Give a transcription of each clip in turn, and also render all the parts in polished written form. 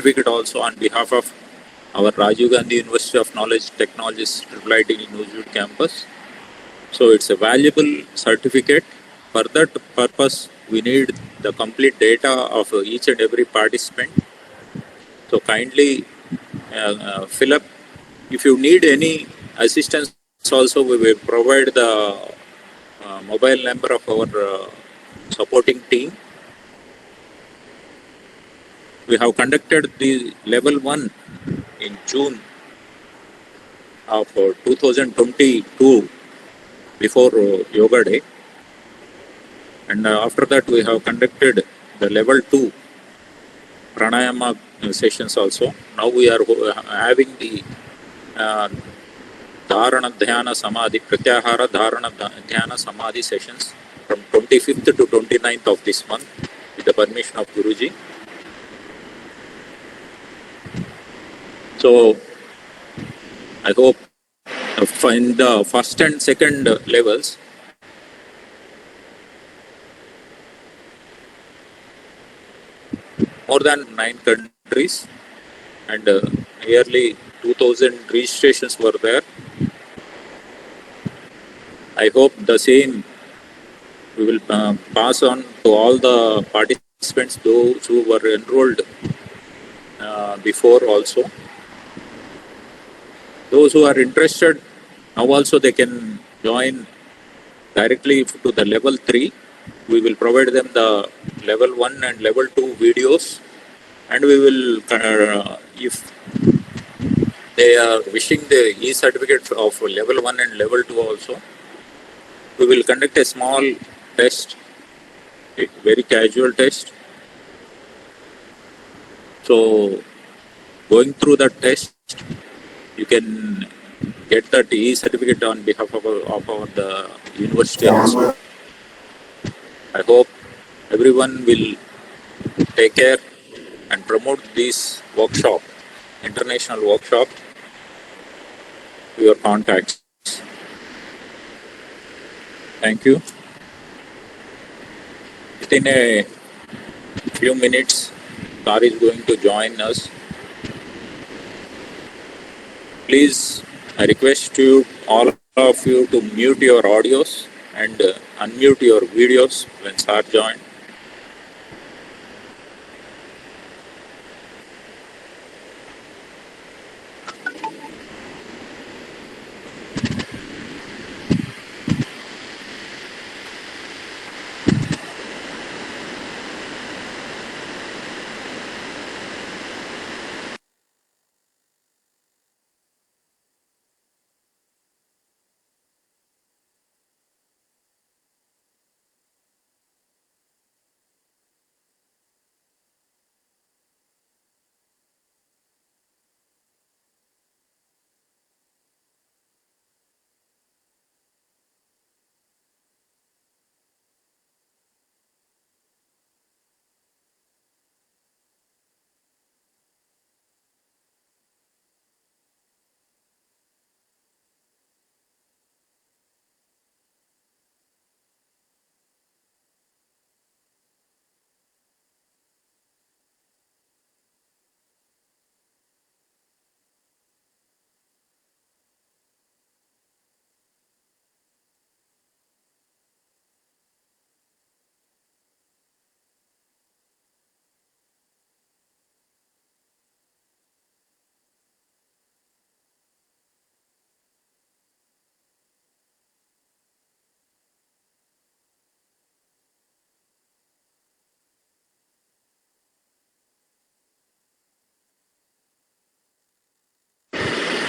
certificate also on behalf of our Rajiv Gandhi University of Knowledge Technologies IIIT in Newswood campus. So it's a valuable certificate. For that purpose, we need the complete data of each and every participant. So kindly fill up. If you need any assistance also, we will provide the mobile number of our supporting team. We have conducted the level 1 in June of 2022 before Yoga Day, and after that we have conducted the level 2 pranayama sessions also. Now we are having the Dharana Dhyana Samadhi, Pratyahara Dharana Dhyana Samadhi sessions from 25th to 29th of this month with the permission of Guruji. So I hope in the first and second levels, more than 9 countries and nearly 2000 registrations were there. I hope the same we will pass on to all the participants, those who were enrolled before also. Those who are interested, now also they can join directly to the level 3. We will provide them the level 1 and level 2 videos, and we will, if they are wishing the e-certificate of level 1 and level 2 also, we will conduct a small test, a very casual test. So going through that test, you can get that e-certificate on behalf of the university also. I hope everyone will take care and promote this workshop, international workshop, to your contacts. Thank you. Within a few minutes, Kar is going to join us. Please, I request you, all of you, to mute your audios and unmute your videos when Sar joins.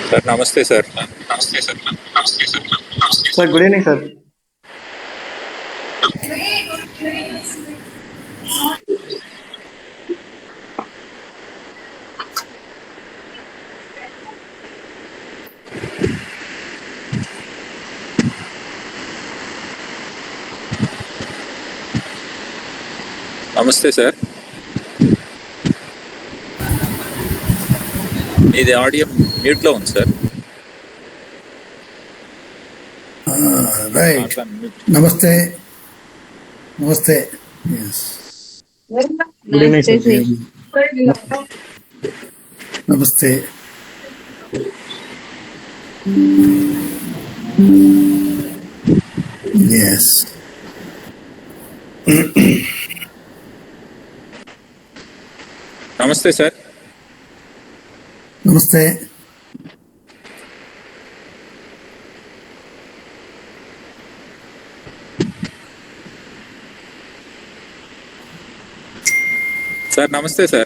Sir, namaste, sir. Namaste, sir. Namaste, sir. Namaste, sir. Good evening, sir. Namaste, sir. ఇది audio మ్యూట్లో ఉంది sir. Right. Namaste. Namaste. Yes. Good evening, sir. Namaste. Yes. Namaste, sir. Namaste. Sir, namaste, sir.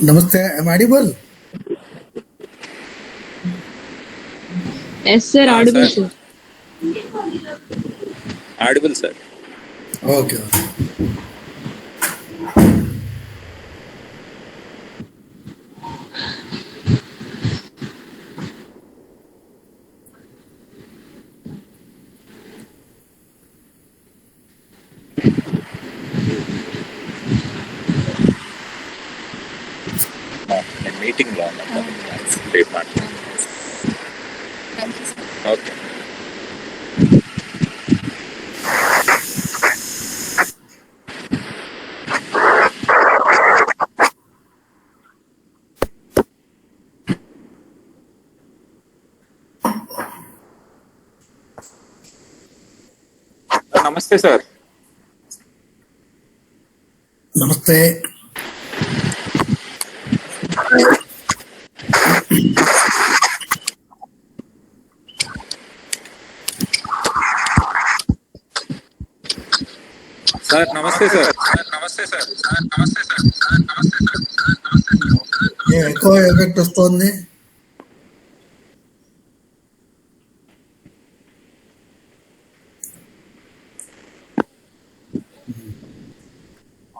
Namaste. Am I audible? Yes, sir. Audible, Sir. sir. Audible, sir. Okay. In meeting lo statement. Okay. Namaste, sir. Namaste. Sir, namaste, sir. Echo effect వస్తుంది.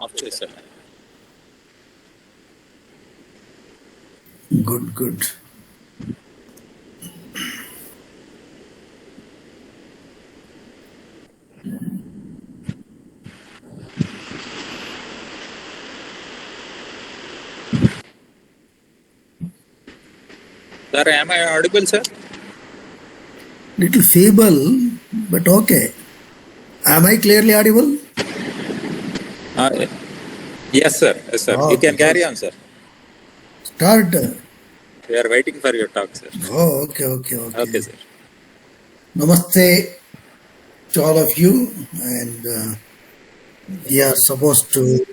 Off sir. Good. Sir, am I audible, sir? Little feeble, but okay. Am I clearly audible? Yes, sir. Yes, sir. You can carry on, sir. Start. We are waiting for your talk, sir. Oh, okay. Okay, sir. Namaste to all of you, and we are supposed to,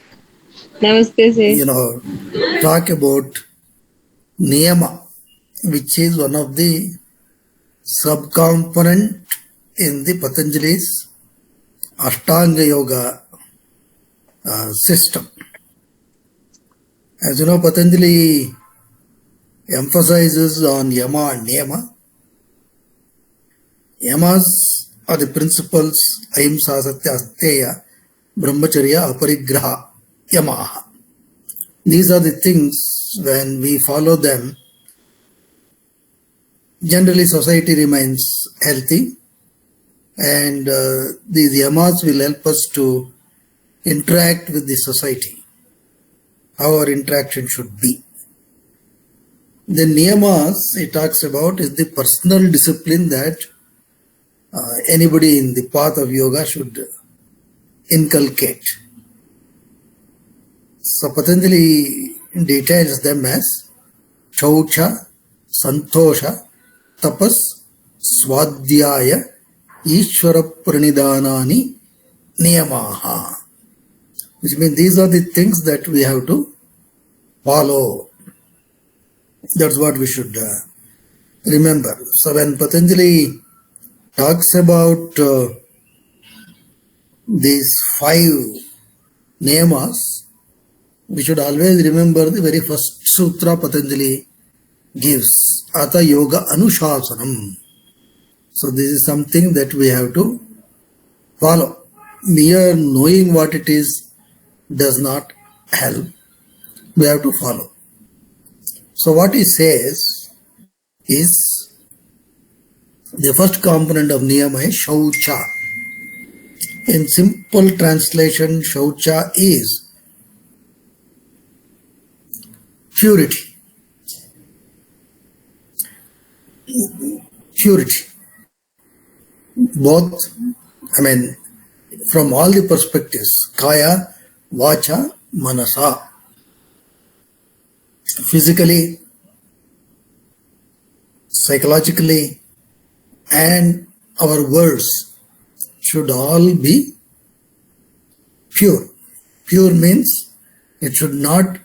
Namaste, sir. talk about Niyama, which is one of the subcomponent in the Patanjali's Ashtanga Yoga system. As you know, Patanjali emphasizes on Yama and Niyama. Yamas are the principles Ahimsa, Satya, Asteya, Brahmacharya, Aparigraha, Yamaha. These are the things, when we follow them, generally society remains healthy, and these yamas will help us to interact with the society, how our interaction should be. The niyamas it talks about is the personal discipline that anybody in the path of yoga should inculcate. So Patanjali details them as Shaucha, Santosha, Tapas, Swadhyaya, Ishvara Pranidhanani, Niyamaha. Which means these are the things that we have to follow. That's what we should remember. So when Patanjali talks about these 5 niyamas, we should always remember the very first sutra Patanjali gives, Ata Yoga Anushasanam. So this is something that we have to follow. Mere knowing what it is does not help. We have to follow. So what he says is, the first component of niyama is shaucha. In simple translation, shaucha is purity. Purity. Both, from all the perspectives, kaya, vacha, manasa. physically, psychologically, and our words should all be pure. Pure means it should not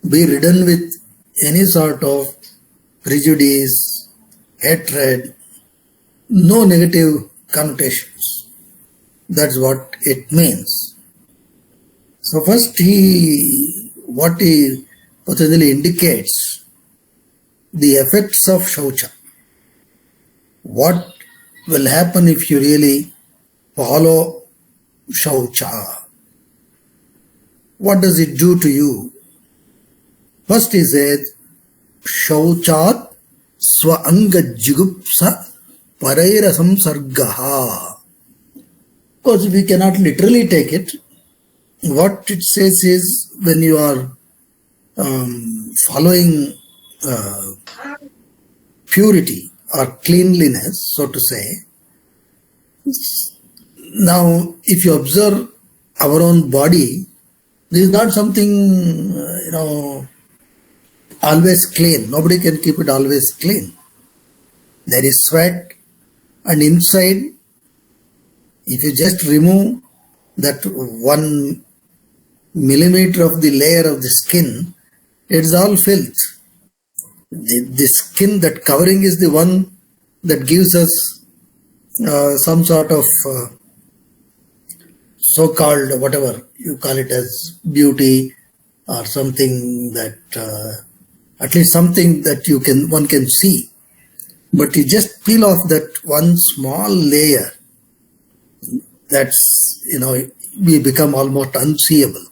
be ridden with any sort of prejudice, hatred, no negative connotations. That's what it means. So first Patanjali indicates the effects of Shaucha. What will happen if you really follow Shaucha? What does it do to you? First he says, Shauchat Swaanga Jigupsa Parairasam Sargaha. Of course, we cannot literally take it. What it says is, when you are following purity or cleanliness, so to say. Now, if you observe our own body, this is not something, always clean. Nobody can keep it always clean. There is sweat, and inside, if you just remove that 1 millimeter of the layer of the skin, it is all filth. The skin, that covering, is the one that gives us some sort of so-called, whatever you call it, as beauty, or something that at least something that one can see. But you just peel off that one small layer, that's, we become almost unseeable.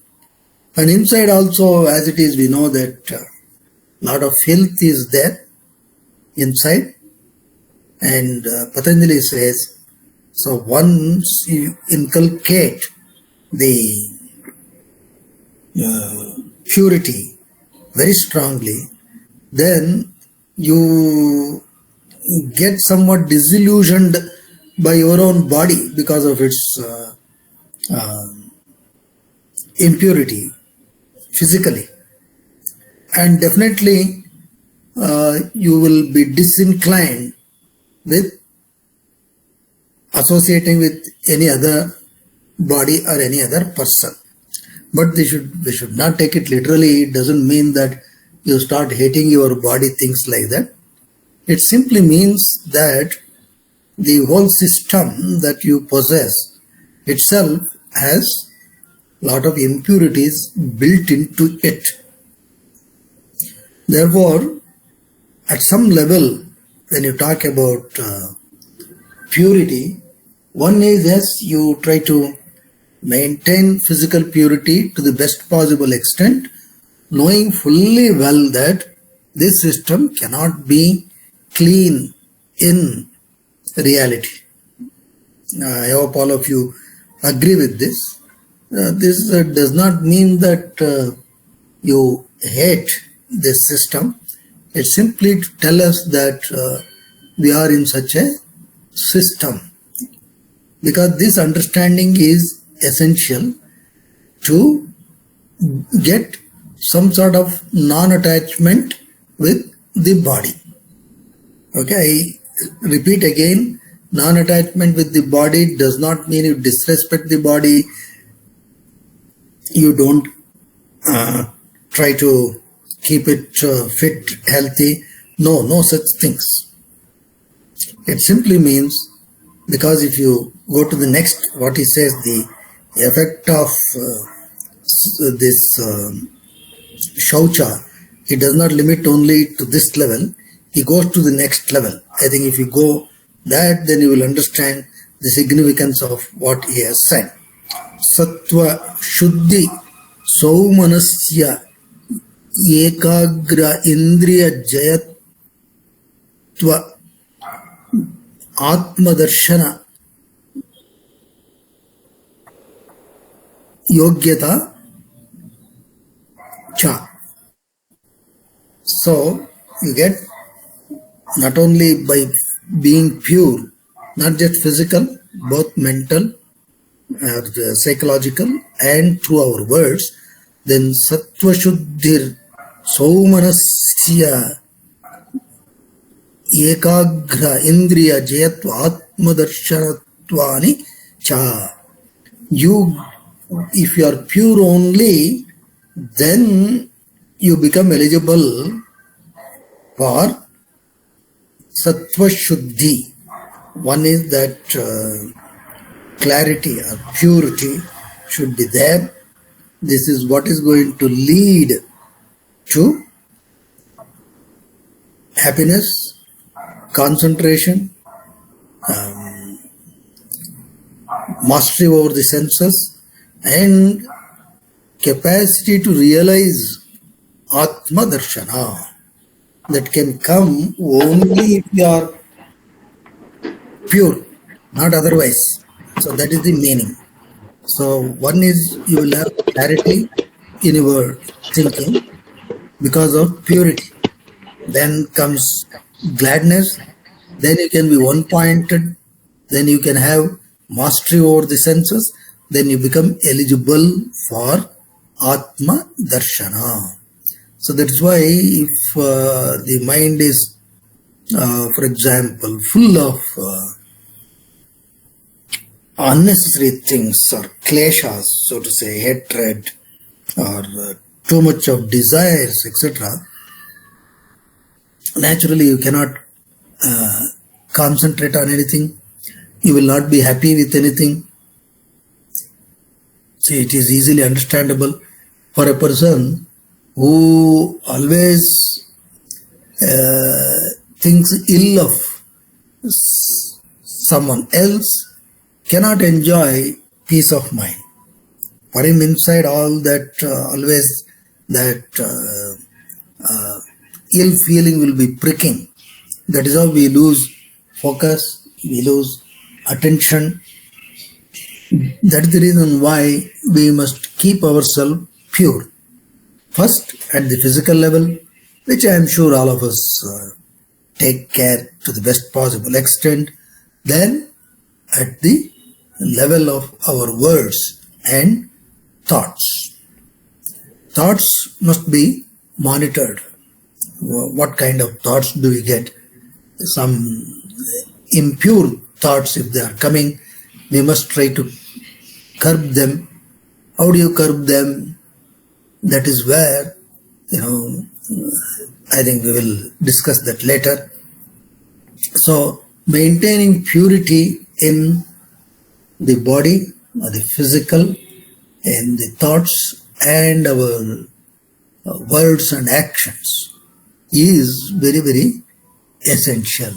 And inside also, as it is, we know that a lot of filth is there inside. And Patanjali says, so once you inculcate the purity very strongly, then you get somewhat disillusioned by your own body because of its impurity physically. And definitely you will be disinclined with associating with any other body or any other person. But we should not take it literally. It doesn't mean that you start hating your body, things like that. It simply means that the whole system that you possess itself has a lot of impurities built into it. Therefore, at some level, when you talk about purity, one is, yes, you try to maintain physical purity to the best possible extent, knowing fully well that this system cannot be clean in reality. I hope all of you agree with this. This does not mean that you hate this system. It's simply to tell us that we are in such a system, because this understanding is essential to get some sort of non-attachment with the body. Okay, I repeat again, non-attachment with the body does not mean you disrespect the body, you don't try to keep it fit, healthy. No such things. It simply means, because if you go to the next, what he says, the effect of this shaucha, he does not limit only to this level, he goes to the next level. I think if you go that, then you will understand the significance of what he has said. Sattva Shuddhi Saumanasya Ekagra Indriya Jayatva Atmadarshana Yogyata Cha. So you get not only by being pure, not just physical, both mental, psychological, and through our words, then Sattva Shuddhir Saumanasya ekagra indriya jayatva atmadarsanatvani cha. If you are pure only, then you become eligible for sattva shuddhi. One is that clarity or purity should be there. This is what is going to lead to happiness, concentration, mastery over the senses, and capacity to realize Atma Darshana. That can come only if you are pure, not otherwise. So that is the meaning. So one is you will have clarity in your thinking because of purity. Then comes gladness. Then you can be one-pointed. Then you can have mastery over the senses. Then you become eligible for Atma Darshana. So that's why if the mind is, for example, full of unnecessary things or kleshas, so to say, hatred or too much of desires, etc., naturally you cannot concentrate on anything. You will not be happy with anything. See, it is easily understandable for a person who always thinks ill of someone else cannot enjoy peace of mind. For him, inside all that always that ill feeling will be pricking. That is how we lose focus, we lose attention. That is the reason why we must keep ourselves pure. First, at the physical level, which I am sure all of us take care to the best possible extent. Then, at the level of our words and thoughts. Thoughts must be monitored. What kind of thoughts do we get? Some impure thoughts, if they are coming, we must try to curb them. How do you curb them? That is where, I think we will discuss that later. So, maintaining purity in the body, the physical, in the thoughts and our words and actions is very, very essential.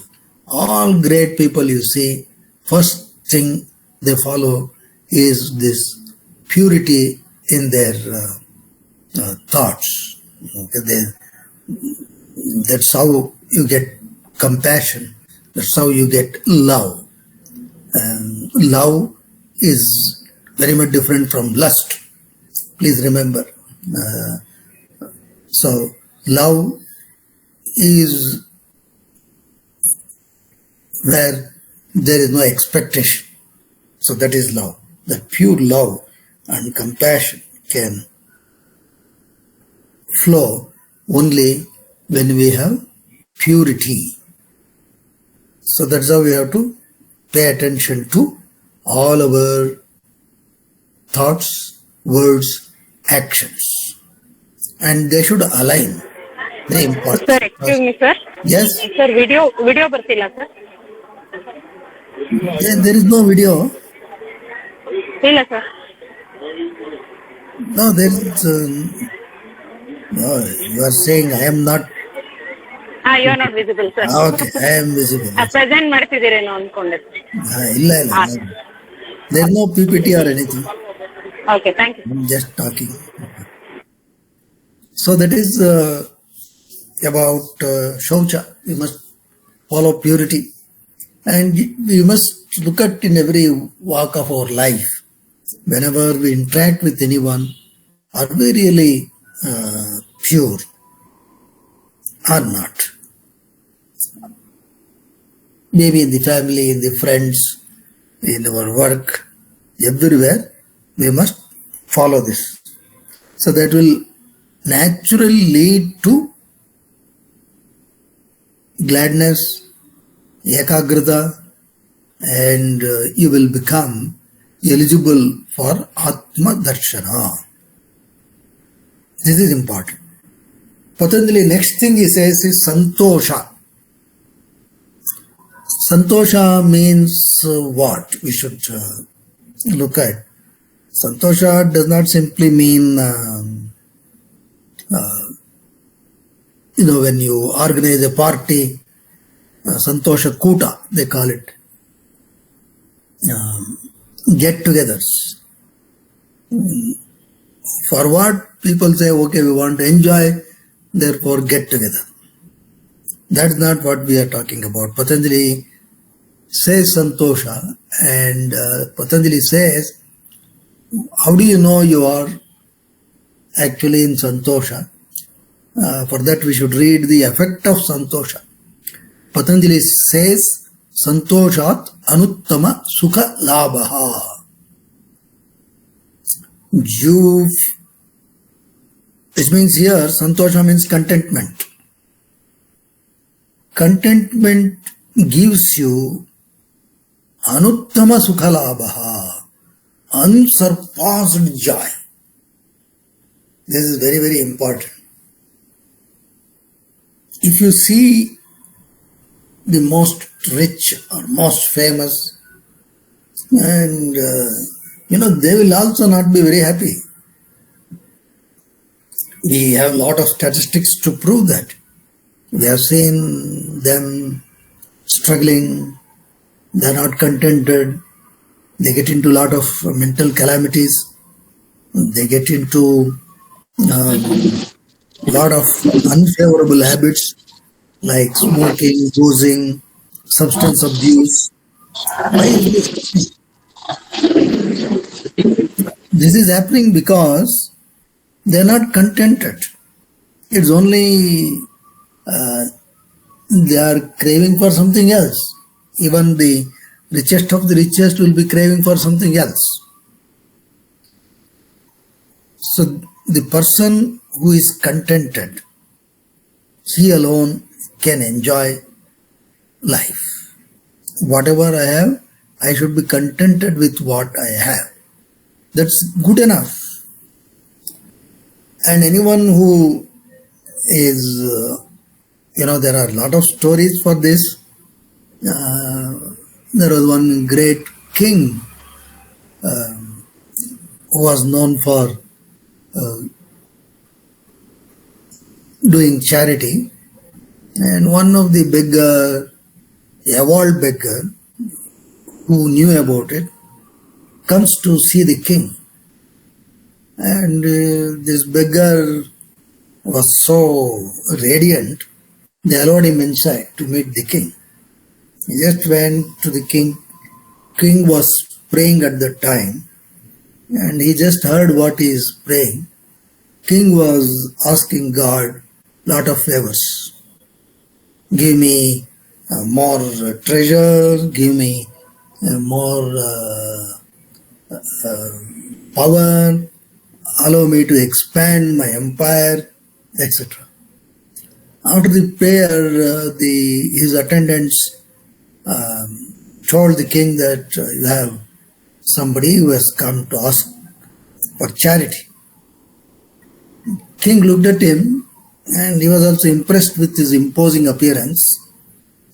All great people you see, first thing they follow is this purity in their thoughts. Okay, that's how you get compassion. That's how you get love. And love is very much different from lust. Please remember. So love is where there is no expectation. So that is love. That pure love and compassion can flow only when we have purity. So that's how we have to pay attention to all our thoughts, words, actions. And they should align. Very important. Sir, excuse me, sir. Yes? Sir, video bartilla, sir. There is no video. ಇಲ್ಲ, sir. No, there is. No, you are saying I am not. You are not visible, sir. Okay, I am visible. Present ಮಾಡ್ತಿದ್ದೀರೇನೋ ಅನ್ಕೊಂಡೆ. ಇಲ್ಲ. There is no PPT or anything. Okay, thank you. I'm just talking. So that is about Shaucha. We must follow purity. And we must look at in every walk of our life. Whenever we interact with anyone, are we really pure or not? Maybe in the family, in the friends, in our work, everywhere, we must follow this. So that will naturally lead to gladness, ekagrata, and you will become eligible for Atma Darshana. This is important. Patanjali, next thing he says is Santosha. Santosha means what? We should look at. Santosha does not simply mean, when you organize a party, Santosha Kuta, they call it, get-togethers. For what? People say, okay, we want to enjoy, therefore get together. That's not what we are talking about. Patanjali says Santosha, and Patanjali says, how do you know you are actually in Santosha? For that we should read the effect of Santosha. Patanjali says, Santoshat anuttama sukha labhaha. Which means here, Santosha means contentment. Contentment gives you anuttama sukha labhaha, unsurpassed joy. This is very, very important. If you see the most rich or most famous, and they will also not be very happy. We have a lot of statistics to prove that. We have seen them struggling, they are not contented, they get into a lot of mental calamities, they get into a lot of unfavorable habits like smoking, boozing, substance abuse. Why is this? This is happening because they are not contented. It's only they are craving for something else. Even the richest of the richest will be craving for something else. So the person who is contented, he alone can enjoy life. Whatever I have, I should be contented with what I have. That's good enough. And anyone who is, there are a lot of stories for this. There was one great king who was known for doing charity, and one of the beggar, a world beggar, who knew about it, comes to see the king. And this beggar was so radiant, they allowed him inside to meet the king. He just went to the king. King was praying at that time, and he just heard what he is praying. King was asking God lot of favors. Give me more treasure, give me more power, allow me to expand my empire, etc. After the prayer, his attendants told the king that you have somebody who has come to ask for charity. King looked at him, and he was also impressed with his imposing appearance.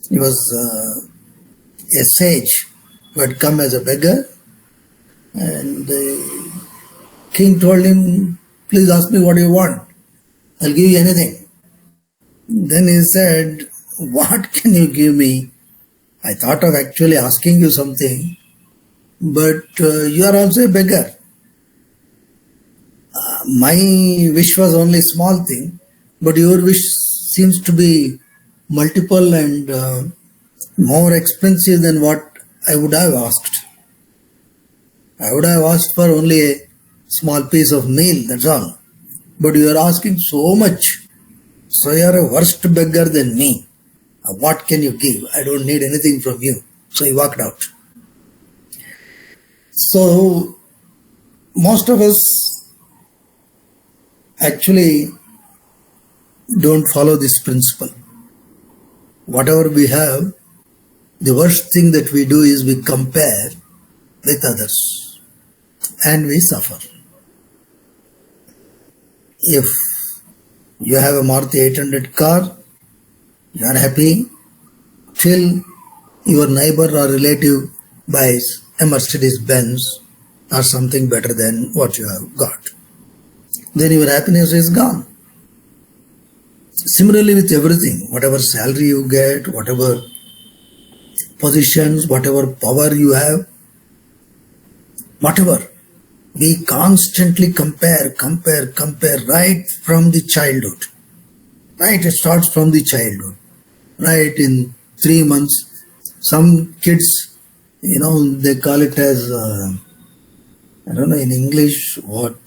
He was a sage who had come as a beggar, and the king told him, please ask me what you want, I'll give you anything. Then he said, what can you give me? I thought of actually asking you something, but you are also a beggar. My wish was only a small thing, but your wish seems to be multiple and more expensive than what I would have asked. I would have asked for only a small piece of meal, that's all. But you are asking so much, so you are a worse beggar than me. What can you give? I don't need anything from you. So he walked out. So most of us actually don't follow this principle. Whatever we have, the worst thing that we do is we compare with others and we suffer. If you have a Maruti 800 car, you are happy till your neighbor or relative buys a Mercedes Benz or something better than what you have got. Then your happiness is gone. Similarly with everything, whatever salary you get, whatever positions, whatever power you have, whatever, we constantly compare right from the childhood. Right, it starts from the childhood. Right, in 3 months, some kids, they call it as, I don't know in English what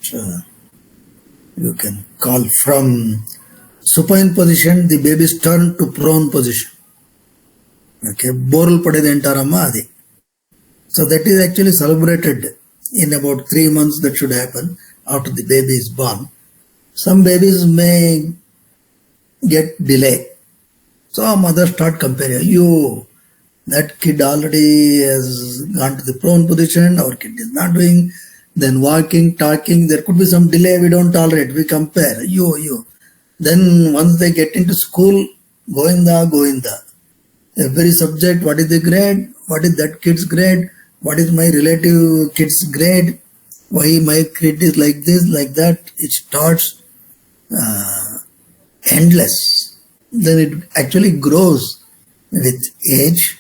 you can call, from supine position, the babies turn to prone position. Okay, boral padede antaramma adi. So that is actually celebrated in about 3 months. That should happen after the baby is born. Some babies may get delay. So mothers start comparing. That kid already has gone to the prone position, our kid is not doing. Then walking, talking, there could be some delay, we don't tolerate, we compare. Then once they get into school, goinda. Every subject, what is the grade? What is that kid's grade? What is my relative kid's grade? Why my kid is like this, like that? It starts endless. Then it actually grows with age,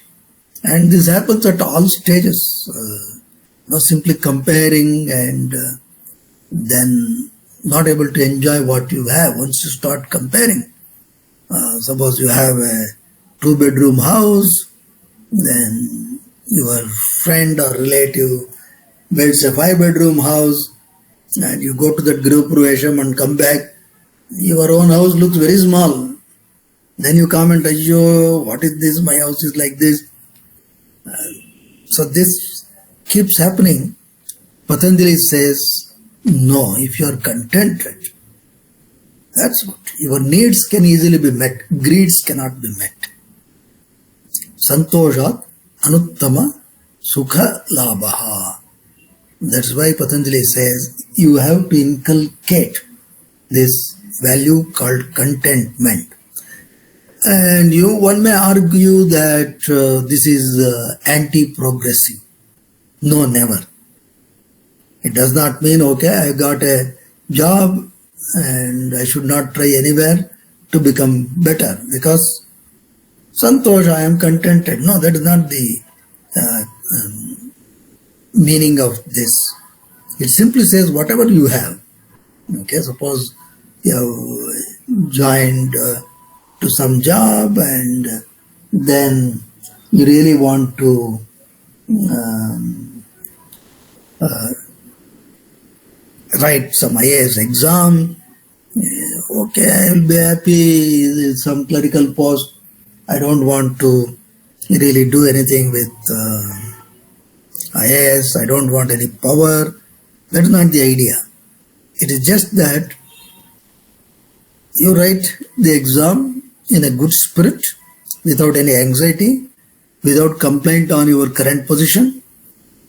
and this happens at all stages. Simply comparing and then not able to enjoy what you have. Once you start comparing, suppose you have a 2-bedroom house, then your friend or relative builds a 5-bedroom house, and you go to that group pravesham and come back, your own house looks very small. Then you comment, "Ayyo, what is this? My house is like this." So this keeps happening. Patanjali says, no, if you are contented, that's what. Your needs can easily be met. Greeds cannot be met. Santoshat anuttama sukha labha. That's why Patanjali says you have to inculcate this value called contentment. And one may argue that this is anti-progressive. No, never. It does not mean, okay, I got a job and I should not try anywhere to become better because Santosh, I am contented. No, that is not the meaning of this. It simply says whatever you have. Okay, suppose you have joined to some job and then you really want to write some IIS exam. Okay, I will be happy with some clerical post. I don't want to really do anything with IIS. I don't want any power. That's not the idea. It is just that you write the exam in a good spirit, without any anxiety, without complaint on your current position.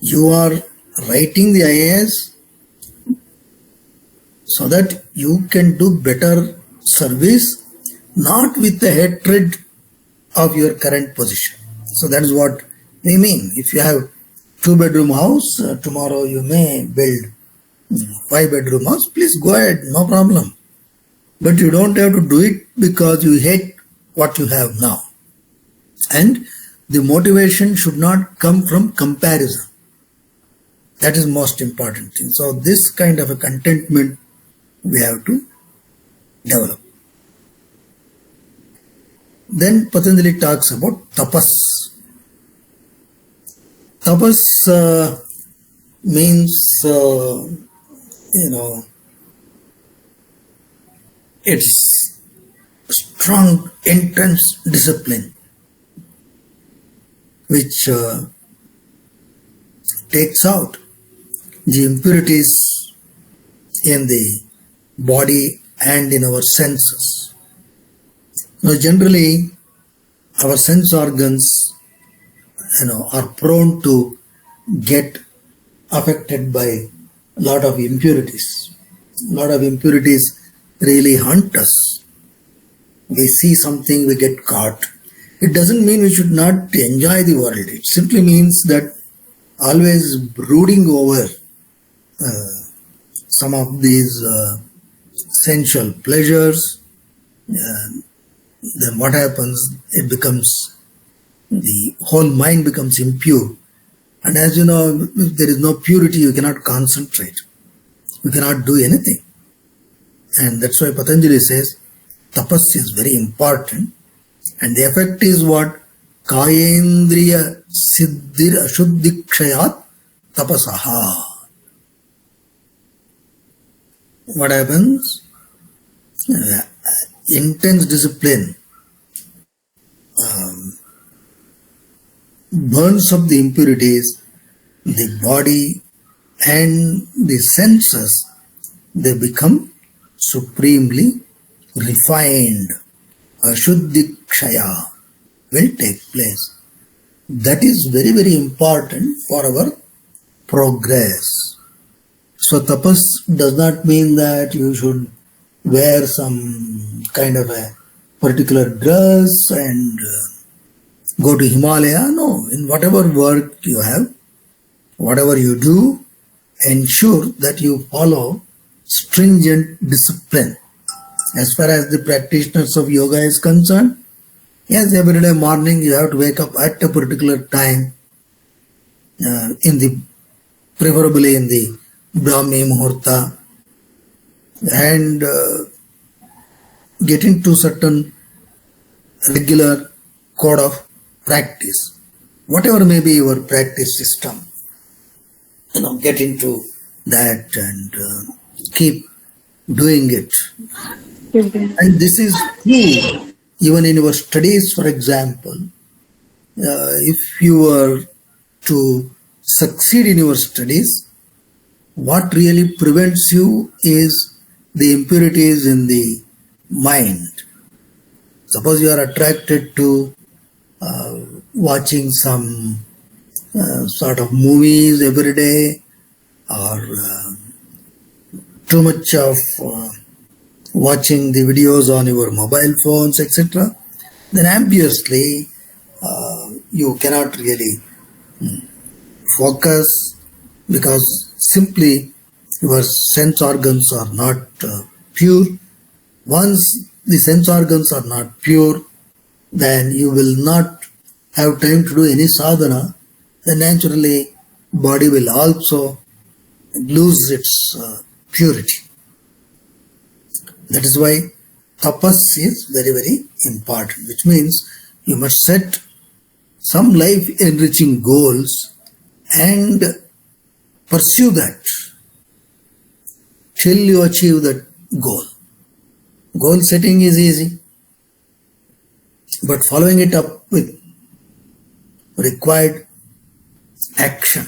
You are writing the IIS so that you can do better service, not with the hatred of your current position. So that is what we mean. If you have 2-bedroom house, tomorrow you may build 5-bedroom house, please go ahead, no problem. But you don't have to do it because you hate what you have now. And the motivation should not come from comparison. That is most important thing. So this kind of a contentment we have to develop. Then Patanjali talks about tapas. Tapas means, it's strong, intense discipline which takes out the impurities in the body and in our senses. Now generally our sense organs are prone to get affected by a lot of impurities. A lot of impurities really hunt us. We see something, we get caught. It doesn't mean we should not enjoy the world. It simply means that always brooding over some of these sensual pleasures, then what happens? It becomes, the whole mind becomes impure. And as you know, if there is no purity, you cannot concentrate. You cannot do anything. And that's why Patanjali says, tapas is very important. And the effect is what? Kayendriya siddhir ashuddhikshayat tapasaha. What happens? Intense discipline burns up the impurities, the body and the senses, they become supremely refined. Ashuddhikshaya will take place. That is very, very important for our progress. So tapas does not mean that you should wear some kind of a particular dress and go to Himalaya. No, in whatever work you have, whatever you do, ensure that you follow stringent discipline. As far as the practitioners of yoga is concerned, yes, every day morning you have to wake up at a particular time, preferably in the Brahmi Muhurta, and get into certain regular code of practice. Whatever may be your practice system, get into that and keep doing it. And this is true even in your studies, for example. If you were to succeed in your studies, what really prevents you is the impurities in the mind. Suppose you are attracted to watching some sort of movies every day, or too much of watching the videos on your mobile phones, etc., then obviously you cannot really focus, because simply your sense organs are not pure. Once the sense organs are not pure, then you will not have time to do any sadhana. Then naturally body will also lose its purity. That is why tapas is very, very important, which means you must set some life enriching goals and pursue that till you achieve that goal. Goal setting is easy, but following it up with required action,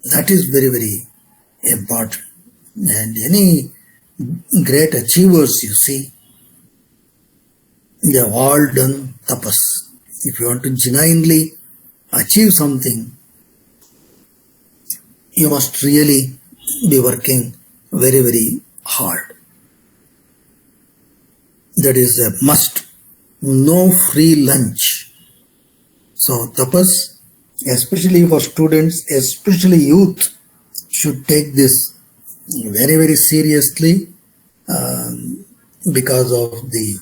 that is very, very important. And any great achievers you see, they have all done tapas. If you want to genuinely achieve something, you must really be working very, very hard. That is a must. No free lunch. So tapas, especially for students, especially youth, should take this very, very seriously, because of the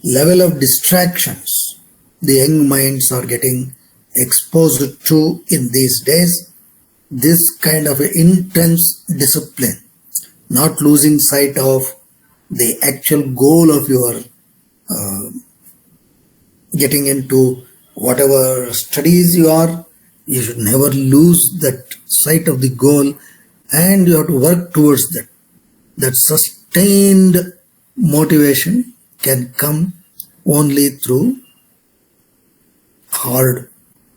level of distractions the young minds are getting exposed to in these days. This kind of intense discipline, not losing sight of the actual goal of your getting into whatever studies you are, you should never lose that sight of the goal, and you have to work towards that. That sustained motivation can come only through hard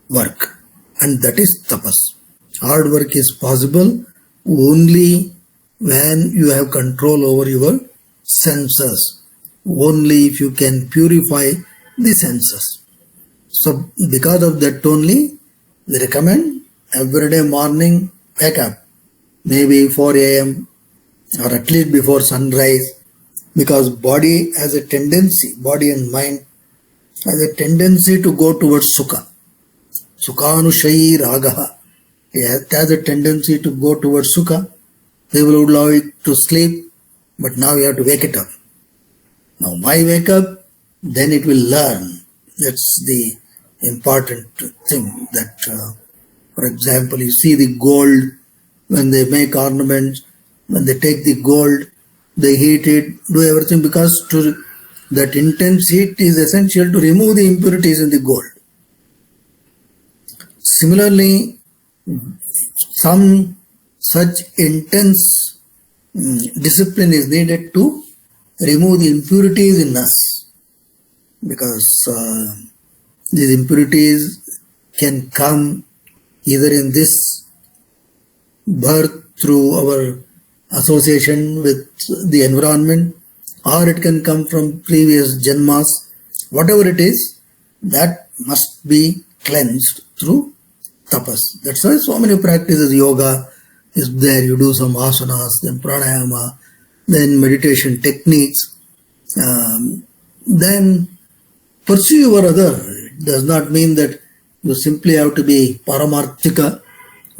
work, and that is tapas. Hard work is possible only when you have control over your senses, only if you can purify the senses. So because of that only, we recommend every day morning wake up, maybe 4 a.m. or at least before sunrise, because body has a tendency, body and mind has a tendency to go towards sukha. Sukhanushayi ragaha. It has a tendency to go towards sukha. People would love it to sleep, but now you have to wake it up. Now why wake up? Then it will learn. That's the important thing. That, for example, you see the gold, when they make ornaments, when they take the gold, they heat it, do everything, because that intense heat is essential to remove the impurities in the gold. Similarly, some such intense discipline is needed to remove the impurities in us, because these impurities can come either in this birth through our association with the environment, or it can come from previous janmas. Whatever it is, that must be cleansed through tapas. That's why so many practices. Yoga is there, you do some asanas, then pranayama, then meditation techniques, then pursue your other. It does not mean that you simply have to be paramarthika.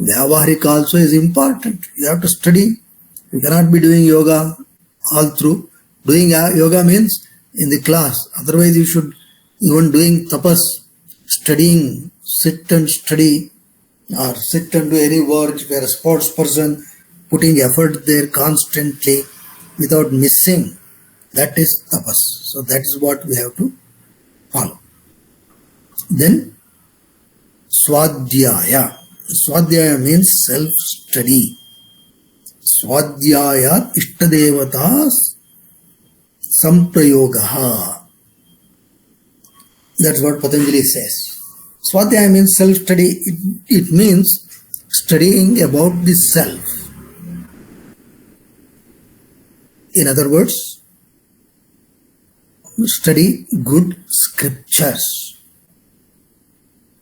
Vyavaharika also is important. You have to study. You cannot be doing yoga all through. Doing yoga means in the class. Otherwise you should, even doing tapas, studying, sit and study, or sit and do any work. If you are a sports person, putting effort there constantly without missing, that is tapas. So that is what we have to follow. Then swadhyaya. Swadhyaya means self-study. Swadhyaya ishtadevatas samprayogaha. That's what Patanjali says. Swadhyaya means self-study. It means studying about the self. In other words, study good scriptures.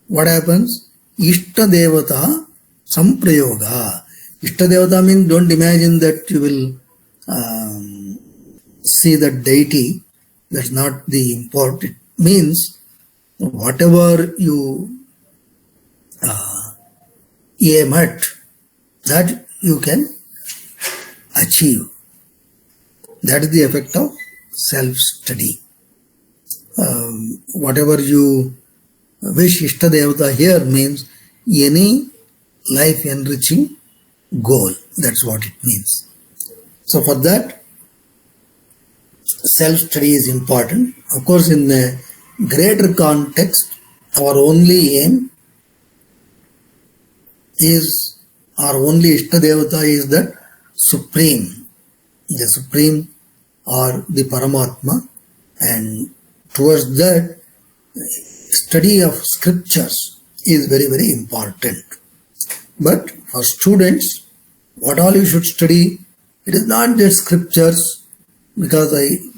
What happens? Ishtadevata samprayoga. Ishtadevata means, don't imagine that you will see the deity. That's not the import. It means whatever you aim at, that you can achieve. That is the effect of self-study. Whatever you wish, Ishtadevata here means any life-enriching goal. That's what it means. So for that, self-study is important. Of course, in the greater context, our only aim is, our only Ishtadevata is that Supreme. The Supreme or the Paramatma, and towards that, study of scriptures is very, very important. But for students, what all you should study, it is not just scriptures, because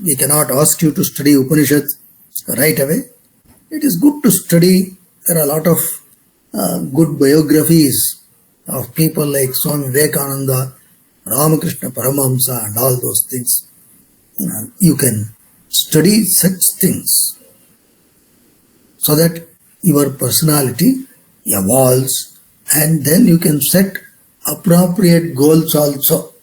we cannot ask you to study Upanishads right away. It is good to study. There are a lot of good biographies of people like Swami Vivekananda, Ramakrishna Paramahamsa, and all those things. You can study such things so that your personality evolves, and then you can set appropriate goals also.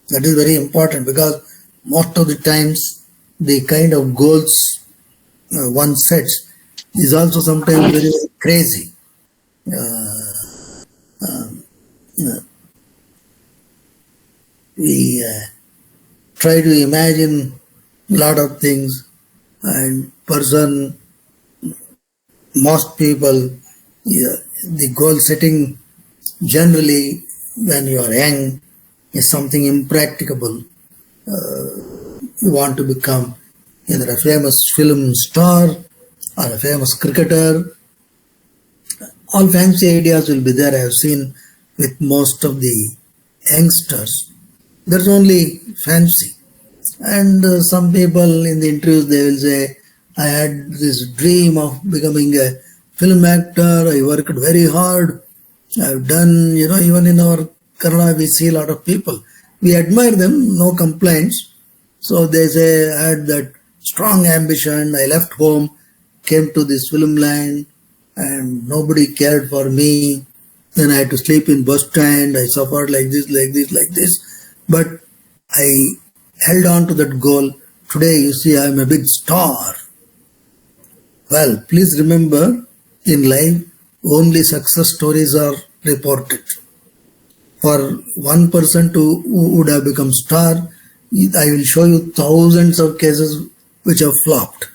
That is very important, because most of the times the kind of goals one sets is also sometimes very, very crazy. We try to imagine a lot of things, and most people, the goal setting generally when you are young is something impracticable. You want to become either a famous film star or a famous cricketer. All fancy ideas will be there. I have seen with most of the youngsters. That's only fancy. And some people in the interviews, they will say, I had this dream of becoming a film actor. I worked very hard. I've done, even in our Kannada, we see a lot of people. We admire them, no complaints. So they say, I had that strong ambition. I left home, came to this film line, and nobody cared for me. Then I had to sleep in bus stand. I suffered like this, like this, like this. But I held on to that goal. Today, you see, I am a big star. Well, please remember, in life, only success stories are reported. For one person who would have become star, I will show you thousands of cases which have flopped.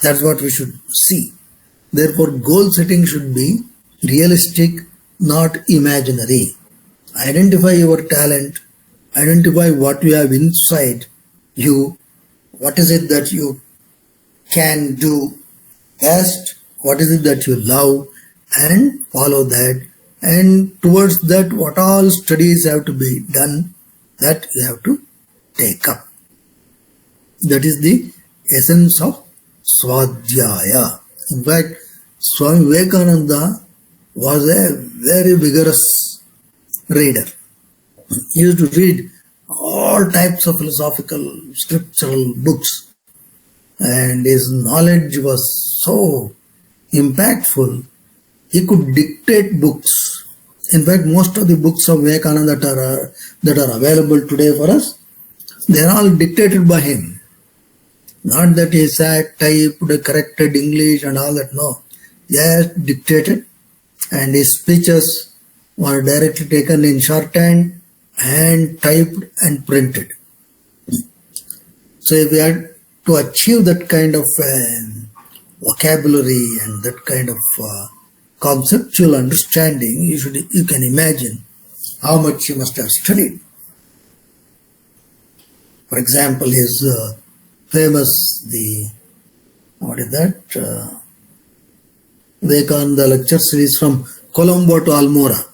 That's what we should see. Therefore, goal setting should be realistic, not imaginary. Identify your talent, identify what you have inside you, what is it that you can do best, what is it that you love, and follow that. And towards that, what all studies have to be done, that you have to take up. That is the essence of Swadhyaya. In fact, Swami Vivekananda was a very vigorous reader. He used to read all types of philosophical, scriptural books, and his knowledge was so impactful. He could dictate books. In fact, most of the books of Vivekananda that are available today for us, they are all dictated by him. Not that he sat, typed, corrected English and all that, no. They are dictated, and his speeches were directly taken in shorthand and typed and printed. So if we had to achieve that kind of vocabulary and that kind of conceptual understanding, you can imagine how much he must have studied. For example, his famous, Vivekananda lecture series from Colombo to Almora,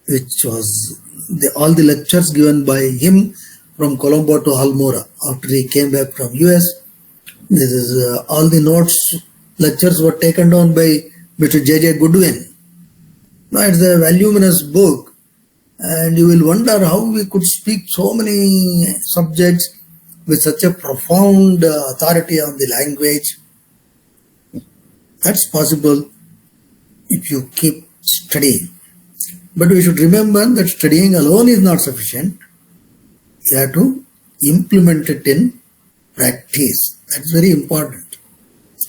which was all the lectures given by him from Colombo to Almora after he came back from US. This is all the notes, lectures were taken down by Mr. J.J. Goodwin. Now it's a voluminous book, and you will wonder how we could speak so many subjects with such a profound authority on the language. That's possible if you keep studying. But we should remember that studying alone is not sufficient. You have to implement it in practice. That's very important.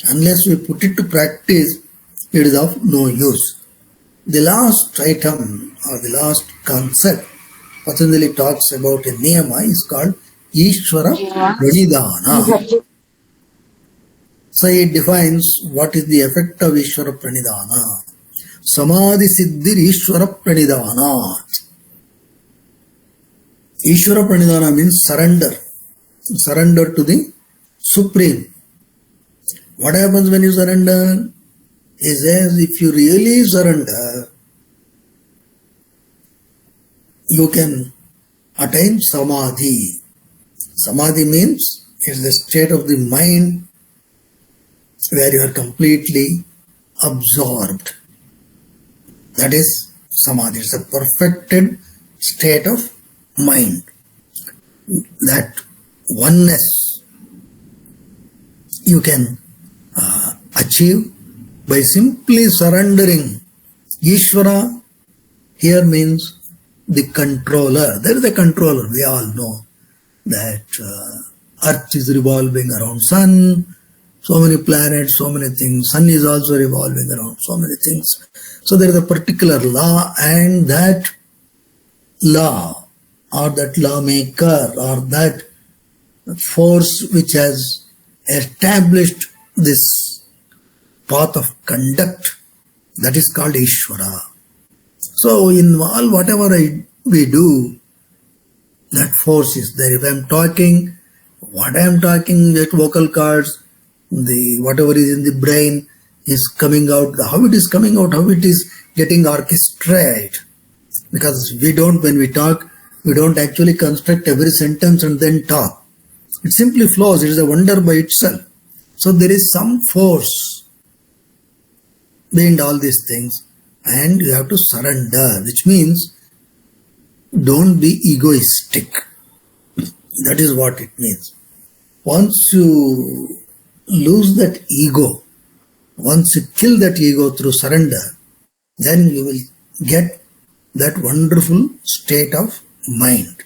Unless we put it to practice, it is of no use. The last item or the last concept Patanjali talks about in Niyama is called Ishvara Pranidhana. So it defines what is the effect of Ishvara Pranidhana. Samadhi Siddhir Ishvara Pranidhana. Ishvara Pranidhana means surrender. Surrender to the Supreme. What happens when you surrender? He says, if you really surrender, you can attain Samadhi. Samadhi means it's the state of the mind where you are completely absorbed. That is Samadhi. It's a perfected state of mind. That oneness you can achieve by simply surrendering. Ishvara here means the controller. There is a controller. We all know that Earth is revolving around Sun, so many planets, so many things. Sun is also revolving around so many things. So there is a particular law, and that law or that lawmaker or that force which has established this path of conduct, that is called Ishvara. So in all whatever we do, that force is there. If I am talking, what I am talking, that vocal cords, whatever is in the brain is coming out, how it is coming out, how it is getting orchestrated. Because when we talk, we don't actually construct every sentence and then talk. It simply flows. It is a wonder by itself. So there is some force behind all these things, and you have to surrender, which means don't be egoistic. That is what it means. Once you lose that ego, once you kill that ego through surrender, then you will get that wonderful state of mind.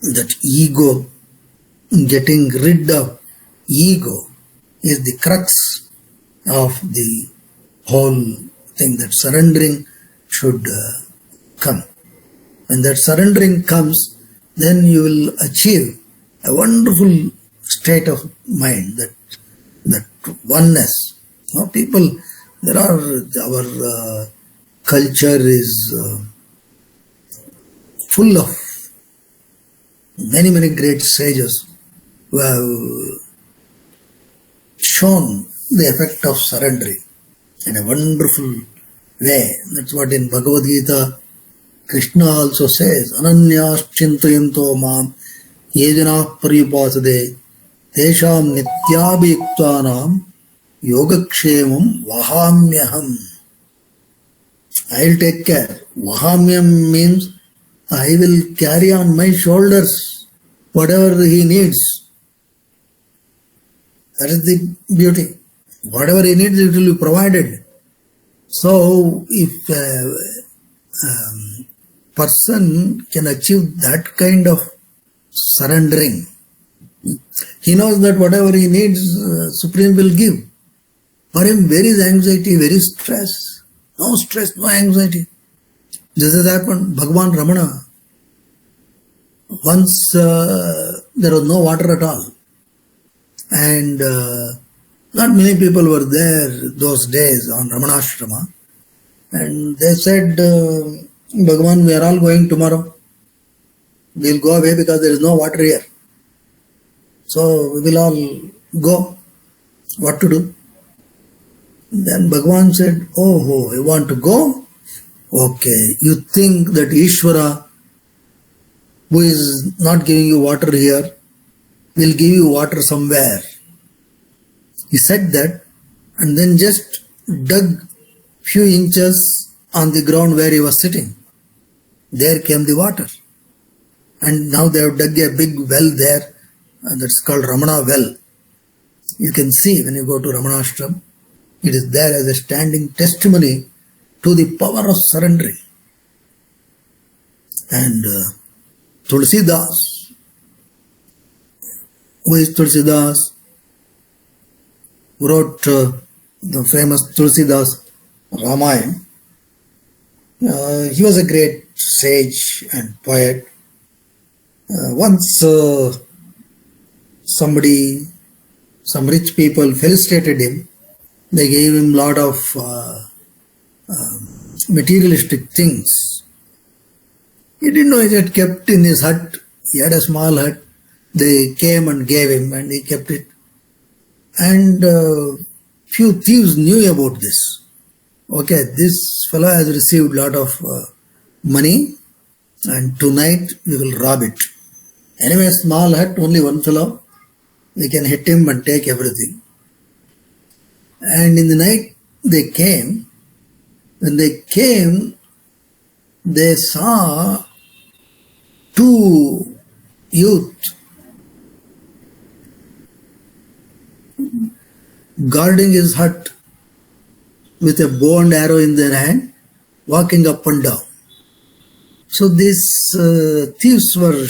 That ego, getting rid of ego, is the crux of the whole thing, that surrendering should come. When that surrendering comes, then you will achieve a wonderful state of mind, that oneness. Now people, our culture is full of many great sages who have shown the effect of surrendering in a wonderful way. That's what in Bhagavad Gita Krishna also says, Ananyas chintayanto mam yejanah paripasade tesham nityabhiktanam yogakshemam vahamyaham. I'll take care. Vahamyam means I will carry on my shoulders whatever he needs. That is the beauty. Whatever he needs, it will be provided. So if person can achieve that kind of surrendering, he knows that whatever he needs, Supreme will give. For him, where is anxiety, where is stress? No stress, no anxiety. This has happened. Bhagavan Ramana, once there was no water at all, and not many people were there those days on Ramanashrama, and they said, Bhagavan, we are all going tomorrow. We will go away because there is no water here. So we will all go. What to do? Then Bhagavan said, oh, you want to go? Okay, you think that Ishvara, who is not giving you water here, will give you water somewhere. He said that, and then just dug few inches on the ground where he was sitting. There came the water. And now they have dug a big well there, that's called Ramana well. You can see when you go to Ramanashram, it is there as a standing testimony to the power of surrendering. And Tulsidas, who is Tulsidas, who wrote the famous Tulsidas Ramayana. He was a great sage and poet. Once some rich people felicitated him. They gave him a lot of materialistic things. He didn't know, he had kept in his hut. He had a small hut. They came and gave him, and he kept it. And few thieves knew about this. Okay, this fellow has received a lot of money, and tonight we will rob it. Anyway, small hut, only one fellow. We can hit him and take everything. And in the night they came. When they came, they saw two youth guarding his hut with a bow and arrow in their hand, walking up and down. So these thieves were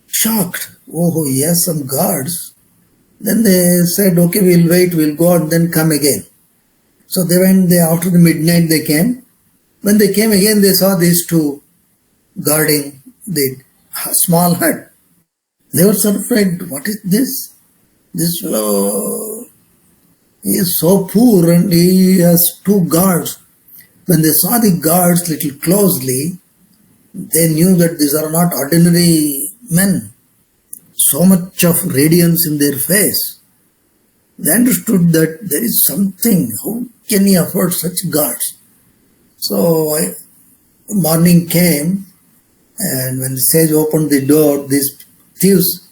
shocked. Oh, yes, some guards. Then they said, okay, we'll wait, we'll go out, then come again. So they went, after the midnight they came. When they came again, they saw these two guarding the small hut. They were surprised. What is this? This fellow, he is so poor and he has two guards. When they saw the guards little closely, they knew that these are not ordinary men. So much of radiance in their face. They understood that there is something. How can he afford such guards? So morning came, and when the sage opened the door, these thieves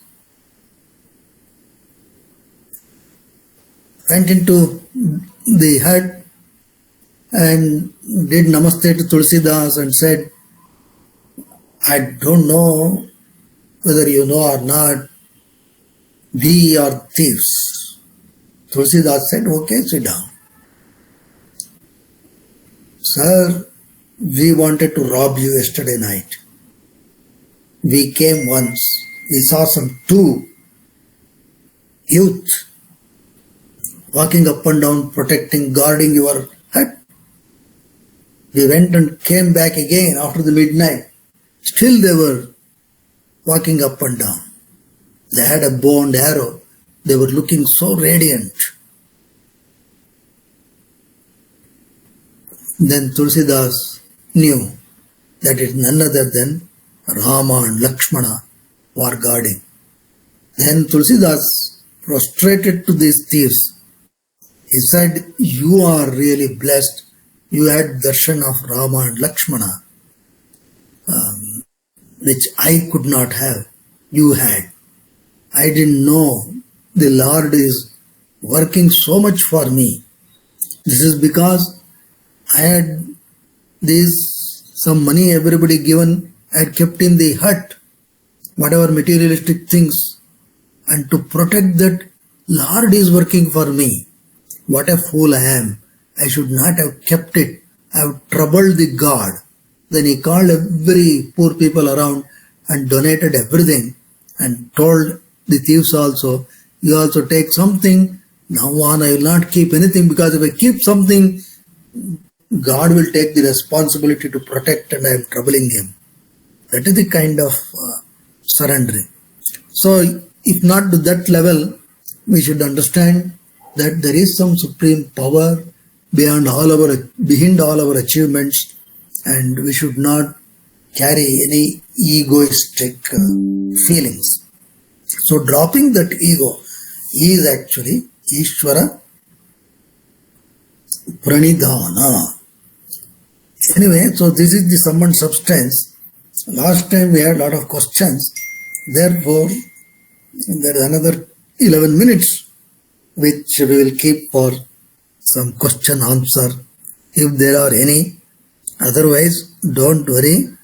went into the hut and did namaste to Tulsidas and said, I don't know whether you know or not, we are thieves. Tulsidas said, okay, sit down. Sir, we wanted to rob you yesterday night. We came once. We saw some two youth walking up and down, protecting, guarding your hut. We went and came back again after the midnight. Still they were walking up and down. They had a bow and arrow. They were looking so radiant. Then Tulsidas knew that it is none other than Rama and Lakshmana were guarding. Then Tulsidas prostrated to these thieves. He said, you are really blessed. You had darshan of Rama and Lakshmana, which I could not have. You had. I didn't know the Lord is working so much for me. This is because I had some money everybody given, I had kept in the hut, whatever materialistic things, and to protect that, Lord is working for me. What a fool I am. I should not have kept it. I have troubled the God. Then he called every poor people around and donated everything and told the thieves also, you also take something. Now on I will not keep anything, because if I keep something, God will take the responsibility to protect and I am troubling him. That is the kind of surrendering. So if not to that level, we should understand that there is some supreme power behind all our achievements, and we should not carry any egoistic feelings. So dropping that ego is actually Ishvara Pranidhana. Anyway, so this is the sum and substance. Last time we had a lot of questions. Therefore, there is another 11 minutes which we will keep for some question answer if there are any. Otherwise, don't worry.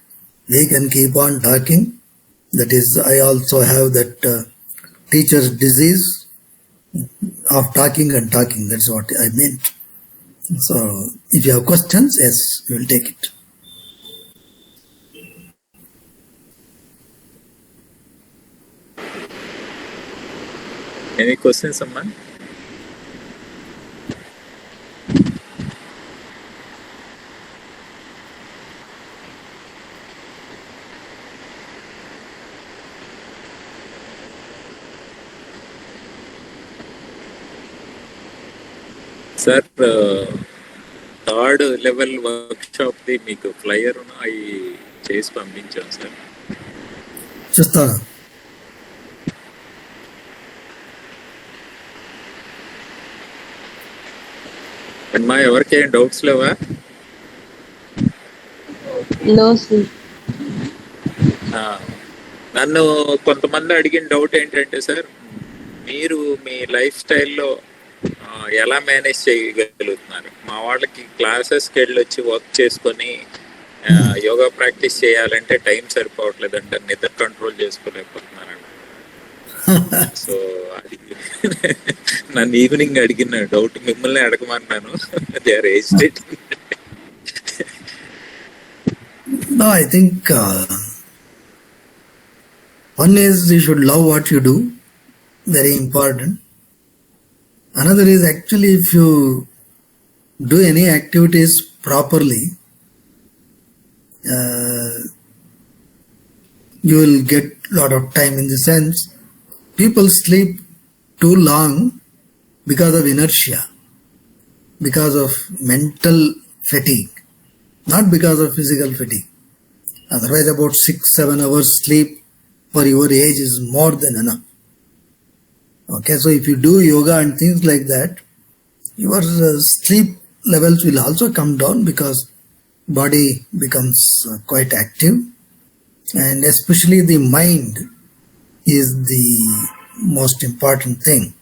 We can keep on talking. That is, I also have that teacher's disease of talking and talking. That's what I meant. So, if you have questions, yes, we will take it. Any questions, Amman? Sir third level వర్క్షాప్ది మీకు flyer అవి చేసి పంపించాం sir. చూస్తాను. మా ఎవరికేం doubts లేవా? నన్ను కొంతమంది అడిగిన డౌట్ ఏంటంటే సార్, మీరు మీ లైఫ్ స్టైల్లో ఎలా మేనేజ్ చేయగలుగుతున్నారు? మా వాళ్ళకి క్లాసెస్కి వెళ్ళి వచ్చి వర్క్ చేసుకొని యోగా ప్రాక్టీస్ చేయాలంటే టైం సరిపోవట్లేదంట, నిద్ర కంట్రోల్ చేసుకోలేకపోతున్నారంట. సో అది నన్ను ఈవినింగ్ అడిగిన డౌట్ మిమ్మల్ని అడగమన్నాను. They are hesitating. No, I think one is you should love what you do, very important. Another is actually if you do any activities properly, you will get lot of time. In the sense, people sleep too long because of inertia, because of mental fatigue, not because of physical fatigue. Otherwise, about 6-7 hours sleep for your age is more than enough. Okay, so if you do yoga and things like that, your sleep levels will also come down, because body becomes quite active, and especially the mind is the most important thing.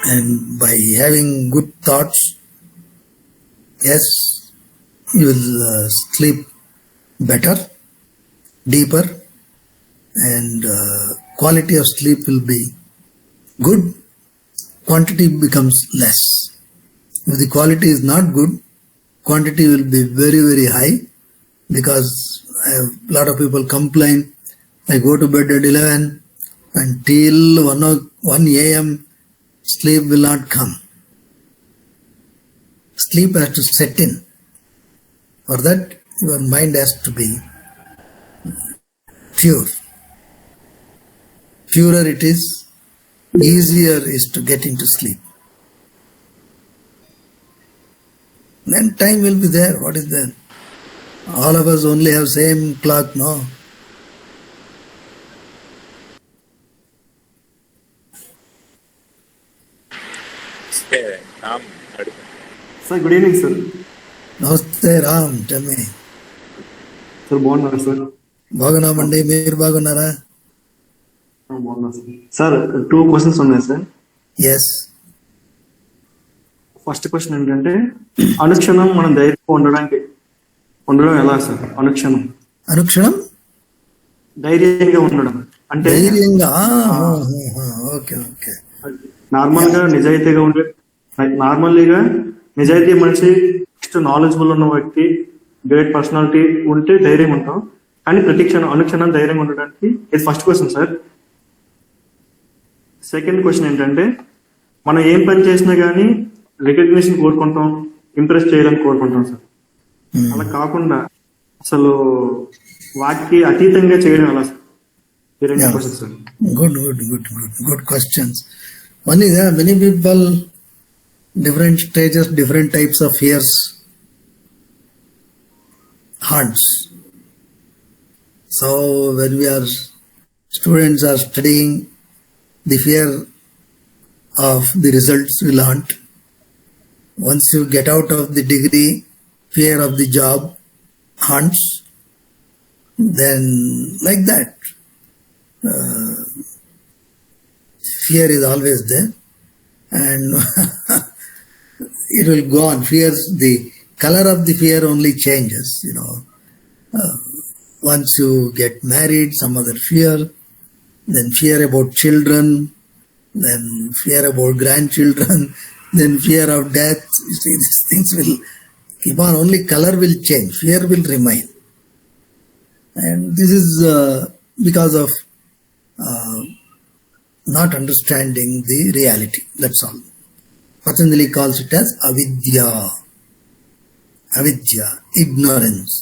And by having good thoughts, yes, you will sleep better, deeper, and quality of sleep will be good, quantity becomes less. If the quality is not good, quantity will be very, very high, because a lot of people complain, I go to bed at 11 until 1 a.m. sleep will not come. Sleep has to set in. For that, your mind has to be pure. Purer it is, easier is to get into sleep. Then time will be there. What is there? All of us only have same clock, no? Ram, sir good evening sir. నమస్తే Ram, tell me. Sir బాగున్నారా sir? బాగున్నామండి, మీరు బాగున్నారా? బాగున్నా sir. Sir 2 questions ఉన్నాయి sir. Yes. First question ఏంటంటే, అనుక్షణం మనం ధైర్యంగా ఉండడం ఎలా సార్? అనుక్షణం ధైర్యంగా ఉండడం అంటే ధైర్యంగా, ఓకే ఓకే. నార్మల్గా నిజాయితీగా నిజాయితీ మనిషి, నెక్స్ట్ నాలెడ్జబుల్ ఉన్న వ్యక్తి, గ్రేట్ పర్సనాలిటీ ఉంటే ధైర్యం ఉంటాం. కానీ అనుక్షణం ధైర్యంగా ఉండడానికి ఇది first question sir. Second question ఏంటంటే, మనం ఏం పని చేసినా కానీ రికగ్నిషన్ కోరుకుంటాం, ఇంప్రెస్ చేయాలని కోరుకుంటాం సార్. అలా కాకుండా అసలు వాటికి అతీతంగా చేయడం ఎలా sir? Question sir. Good questions. One is there are many people, different stages, different types of fears haunts. So when students are studying, the fear of the results will haunt. Once you get out of the degree, fear of the job haunts. Then like that, fear is always there, and it will go on. The color of the fear only changes, once you get married, some other fear, then fear about children, then fear about grandchildren, then fear of death. You see, these things will keep on, only color will change, fear will remain. And this is because of not understanding the reality, that's all. Patanjali calls it as avidya, ignorance.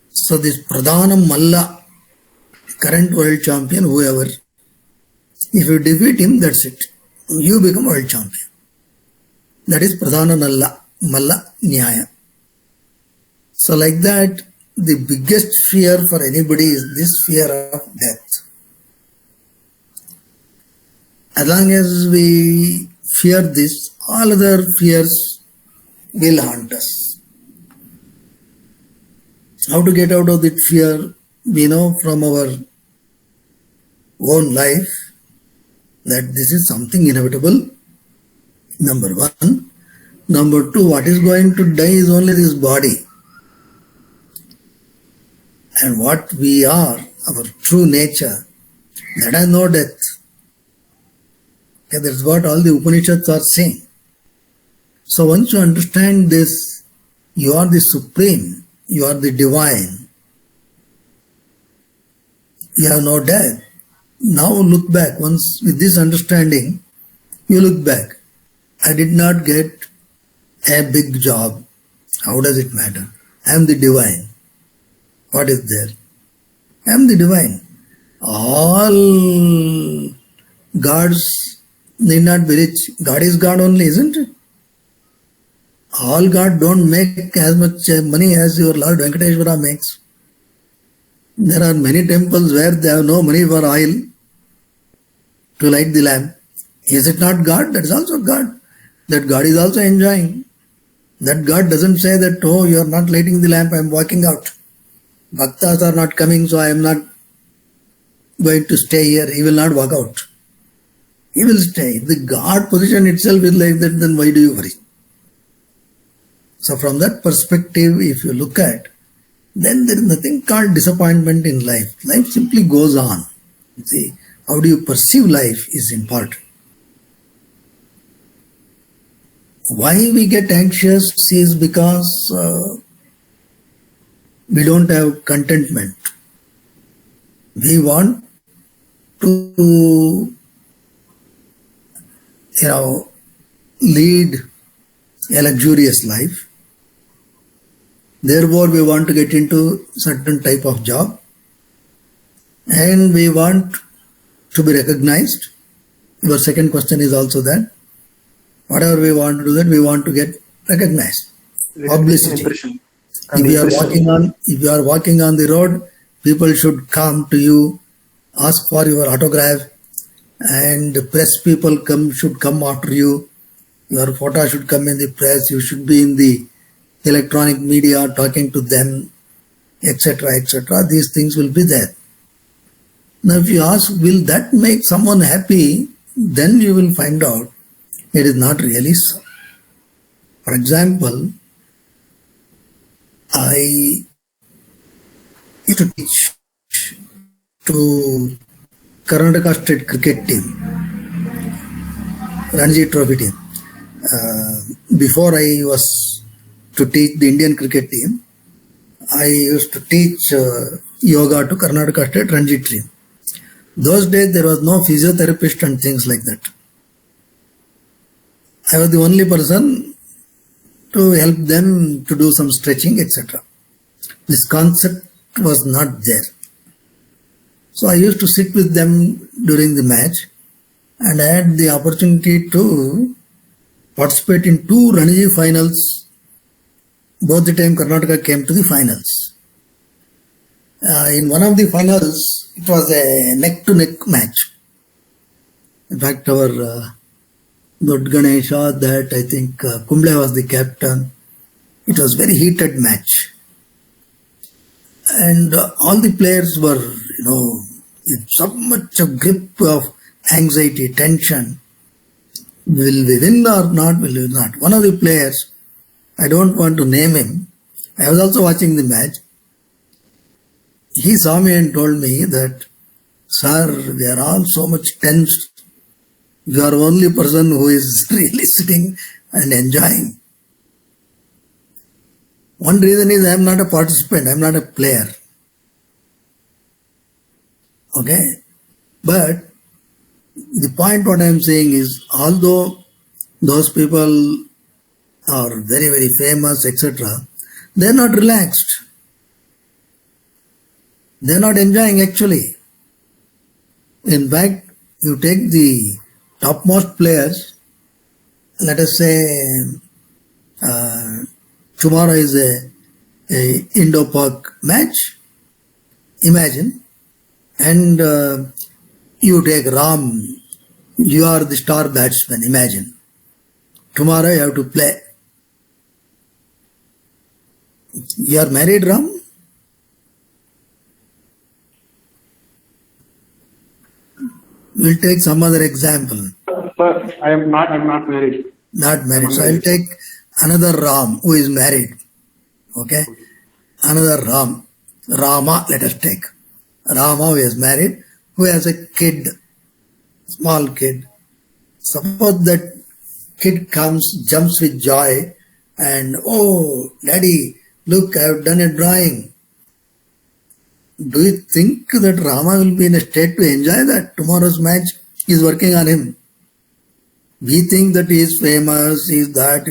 So this Pradhanam Malla, current world champion, whoever, if you defeat him, that's it. You become world champion. That is Pradhana Malla Nyaya. So like that, the biggest fear for anybody is this fear of death. As long as we fear this, all other fears will haunt us. How to get out of that fear? We know from our own life that this is something inevitable, number one. Number two, what is going to die is only this body. And what we are, our true nature, that has no death. Okay, that's what all the Upanishads are saying. So once you understand this, you are the supreme, you are the divine. You have no death. Now look back. Once with this understanding, you look back. I did not get a big job. How does it matter? I am the divine. What is there? I am the divine. All gods need not be rich. God is God only, isn't it? All God don't make as much money as your Lord Venkateshwara makes. There are many temples where they have no money for oil to light the lamp. Is it not God? That is also God. That God is also enjoying. That God doesn't say that, oh, you are not lighting the lamp, I am walking out. Bhaktas are not coming, so I am not going to stay here. He will not walk out. He will stay. The God position itself is like that, then why do you worry? So from that perspective, if you look at, then there is nothing called disappointment in life. Life simply goes on. See, how do you perceive life is important. Why we get anxious is because we don't have contentment. We want to, lead a luxurious life. Therefore, we want to get into certain type of job, and we want to be recognized. Your second question is also that. Whatever we want to do, that we want to get recognized. Publicity. If you are walking on the road, people should come to you, ask for your autograph, and press people should come after you. Your photo should come in the press. You should be in the electronic media talking to them, etc., etc. These things will be there. Now, if you ask, will that make someone happy? Then you will find out it is not really so. For example, I used to teach to Karnataka State Cricket Team, Ranji Trophy team. Before I was to teach the Indian cricket team, I used to teach yoga to Karnataka State Ranji team. Those days there was no physiotherapist and things like that. I was the only person to help them to do some stretching, etc. This concept was not there. So I used to sit with them during the match, and I had the opportunity to participate in 2 Ranji finals. Both the time Karnataka came to the finals. In one of the finals, it was a neck-to-neck match. In fact, our Lord Ganesha, that I think Kumble was the captain. It was very heated match. And all the players were, in so much of grip of anxiety, tension. Will we win or not? Will we not? One of the players, I don't want to name him, I was also watching the match. He saw me and told me that, sir, we are all so much tense. You are the only person who is really sitting and enjoying. One reason is I am not a participant, I am not a player. Okay? But the point what I am saying is, although those people are very, very famous, etc., they are not relaxed. They are not enjoying actually. In fact, you take the topmost players, let us say tomorrow is a Indo-Pak match, imagine, and you take Ram, you are the star batsman, imagine. Tomorrow you have to play. You are married, Ram? We'll take some other example. Sir, I'm not married. Not married. So I'll take another Ram who is married. Okay? Another Ram. Rama, let us take. Rama who is married, who has a kid, small kid. Suppose that kid comes, jumps with joy, and oh, daddy, look, I have done a drawing. Do you think that Rama will be in a state to enjoy that? Tomorrow's match is working on him. We think that he is famous, he is that,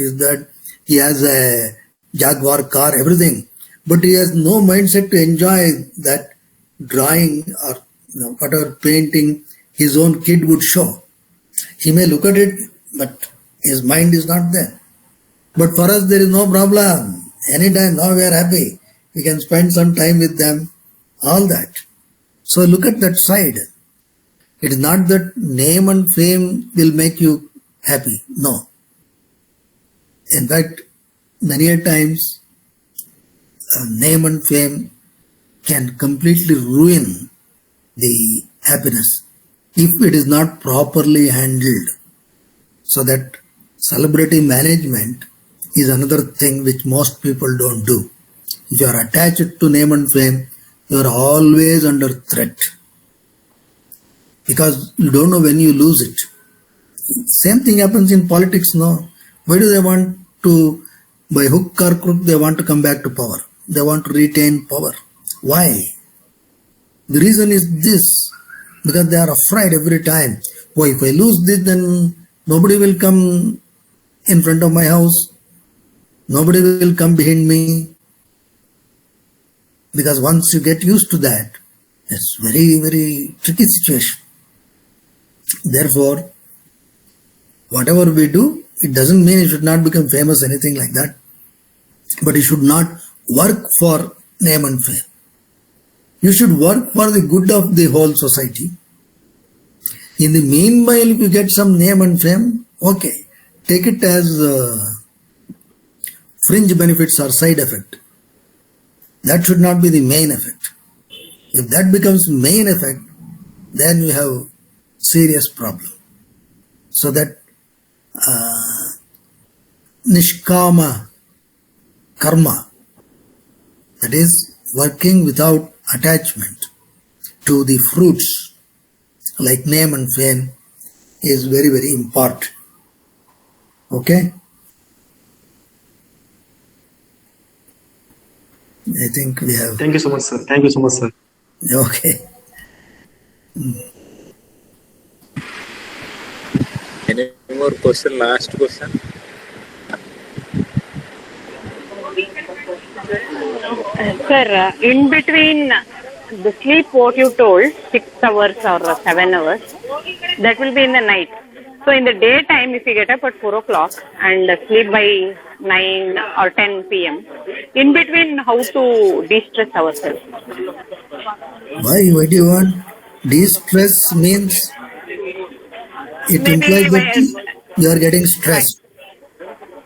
he has a Jaguar car, everything. But he has no mindset to enjoy that drawing or whatever painting his own kid would show. He may look at it, but his mind is not there. But for us, there is no problem. Anytime, now we are happy. We can spend some time with them, all that. So look at that side. It is not that name and fame will make you happy. No. In fact, many a times, name and fame can completely ruin the happiness if it is not properly handled. So that celebrity management is another thing which most people don't do. If you are attached to name and fame, you are always under threat because you don't know when you lose it. Same thing happens in politics now. Why do they want to, by hook or crook, they want to come back to power? They want to retain power. Why? The reason is this, because they are afraid every time. Oh, if I lose this, then nobody will come in front of my house. Nobody will come behind me. Because once you get used to that, it's very, very tricky situation. Therefore, whatever we do, it doesn't mean it should not become famous, anything like that. But you should not work for name and fame. You should work for the good of the whole society. In the meanwhile, if you get some name and fame, okay, take it as fringe benefits or side effect. That should not be the main effect. If that becomes main effect, then you have serious problem. So that nishkama karma, that is working without attachment to the fruits like name and fame, is very, very important. Okay? I think we have... Thank you so much, sir. Thank you so much, sir. Okay. Any more question? Last question. Sir, in between the sleep, what you told, 6 hours or 7 hours, that will be in the night. So in the daytime, if you get up at 4 o'clock and sleep by 9 or 10 p.m., in between, how to de-stress ourselves? Why? What do you want? De-stress means it implies that you are getting stressed.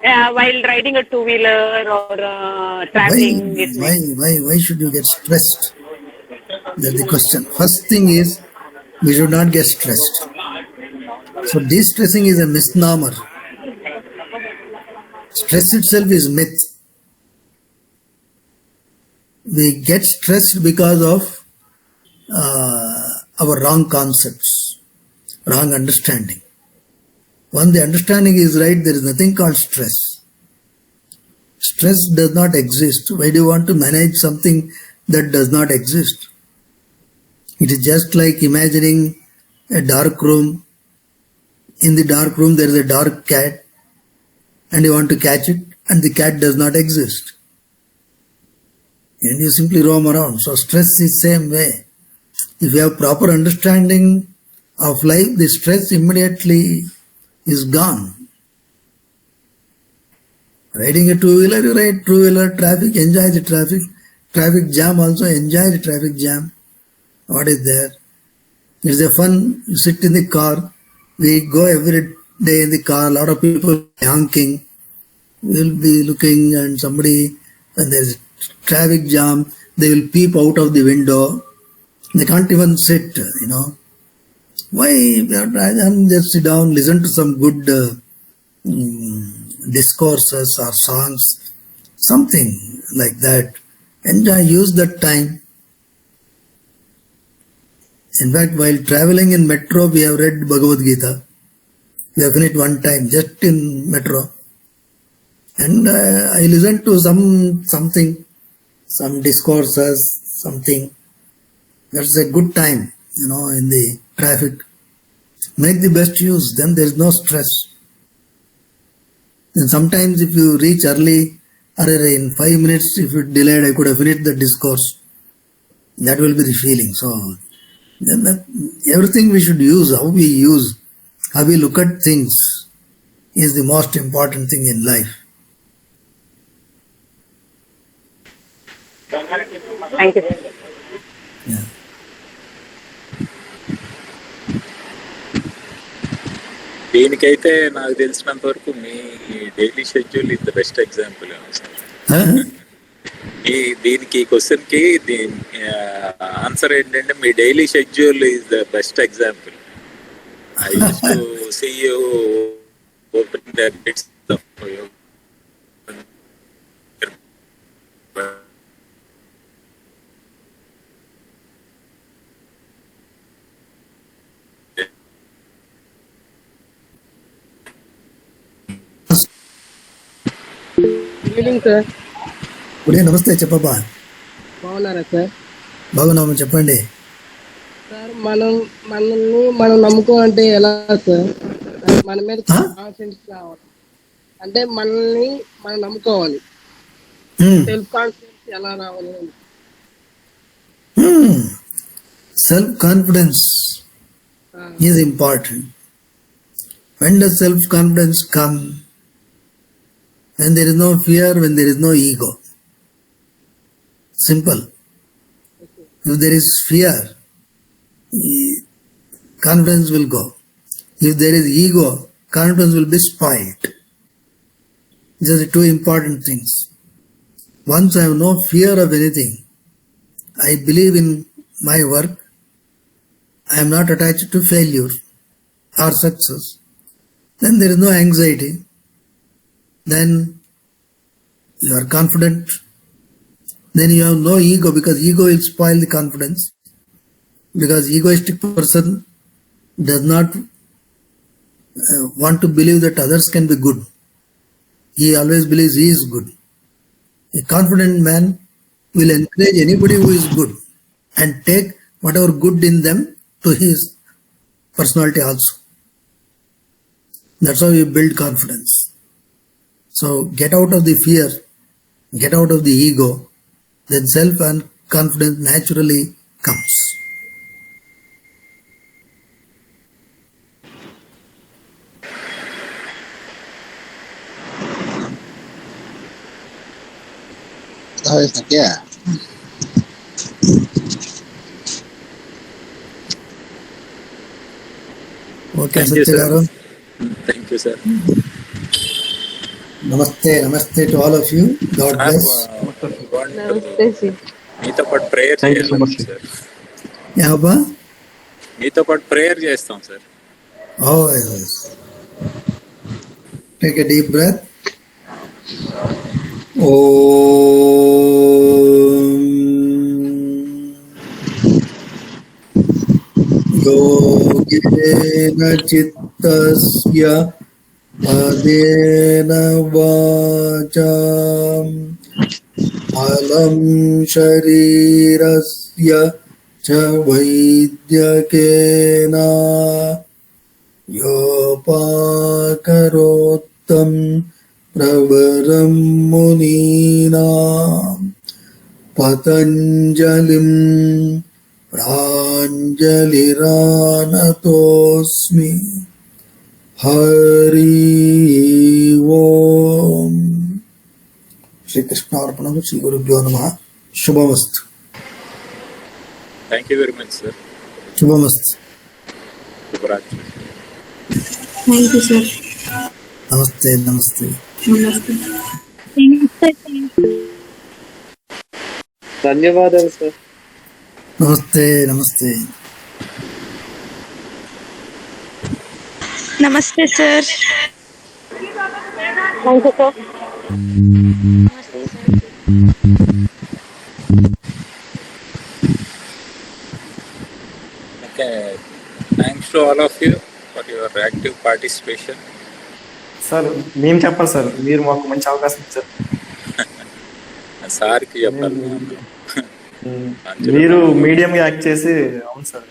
While riding a two-wheeler or traveling. Why should you get stressed? That's the question. First thing is, we should not get stressed. So de-stressing is a misnomer. Stress itself is myth. We get stressed because of our wrong concepts, wrong understanding. When the understanding is right, there is nothing called stress. Stress does not exist. Why do you want to manage something that does not exist? It is just like imagining a dark room. In the dark room there is a dark cat and you want to catch it and the cat does not exist. and you simply roam around. So stress is same way. If you have proper understanding of life, the stress immediately is gone. Riding a two-wheeler, you ride two-wheeler, traffic, enjoy the traffic. Traffic jam also, enjoy the traffic jam. What is there? It's a fun, you sit in the car. We go every day in the car, a lot of people honking. We'll be looking and somebody, and there's traffic jam, they will peep out of the window. They can't even sit, Why? Just sit down, listen to some good discourses or songs, something like that. Enjoy, use that time. In fact, while traveling in metro, we have read Bhagavad Gita. We have finished one time, just in metro. And I listened to something, some discourses, something. That's a good time, in the traffic. Make the best use, then there is no stress. And sometimes if you reach early, or in 5 minutes, if you delayed, I could have finished the discourse. That will be the feeling. So, then everything we should use, how we look at things is the most important thing in life. Thank you. Yeah. దీనికైతే నాకు తెలిసినంత వరకు మీ daily schedule is the best example. దీనికి question కి answer ఏంటంటే మీ daily schedule is the best example. I used to see you open the bits good evening sir. నమస్తే, చెప్పబ్బా. బాగున్నారా సార్? బాగున్నాము, చెప్పండి సార్. మనల్ని మనం నమ్ముకోవాలంటే ఎలా సార్? మన మీద కాన్ఫిడెన్స్ కావాలి అంటే మనల్ని మనం నమ్ముకోవాలి. సెల్ఫ్ కాన్ఫిడెన్స్ ఎలా రావాలి? Self confidence is important. When does self confidence come? When there is no fear, when there is no ego. Simple. If there is fear, confidence will go. If there is ego, confidence will be spoiled. These are the two important things. Once I have no fear of anything, I believe in my work, I am not attached to failure or success, then there is no anxiety. Then you are confident. Then you have no ego, because ego will spoil the confidence. Because egoistic person does not want to believe that others can be good. He always believes he is good. A confident man will encourage anybody who is good and take whatever good in them to his personality also. That's how you build confidence. So get out of the fear, get out of the ego, then self and confidence naturally comes. Yeah. Okay, Satya garu. Thank you, sir. Namaste to all of you. God bless. Namaste, sir. మీతో పాటు prayer చేయాలి sir. Yahaba? మీతో పాటు prayer చేస్తాం sir. Oh, yes. Take a deep breath. Yogena chittasya adena vacham alam sharirasya cha vaidyakena yopakarottam pravaram munina పతంజలిం ప్రాంజలిరానతోస్మి. హరి ఓం. శ్రీకృష్ణార్పణం. శ్రీ గురుభ్యో నమః. శుభమస్తు. Thank you very much sir. శుభమస్తు. శుభరాత్రి. Thank you sir. నమస్తే. నమస్తే. నమస్తే. ధన్యవాదాలు సార్. నమస్తే. నమస్తే. నమస్తే sir. Thank you sir. Okay. Thanks to all of you for your active participation. Sir మేము చెప్పాలి సార్, మీరు మాకు మంచి అవకాశం ఇచ్చారు. సార్కి చెప్పాలి. మీరు మీడియం యాక్ట్ చేసి. అవును సార్.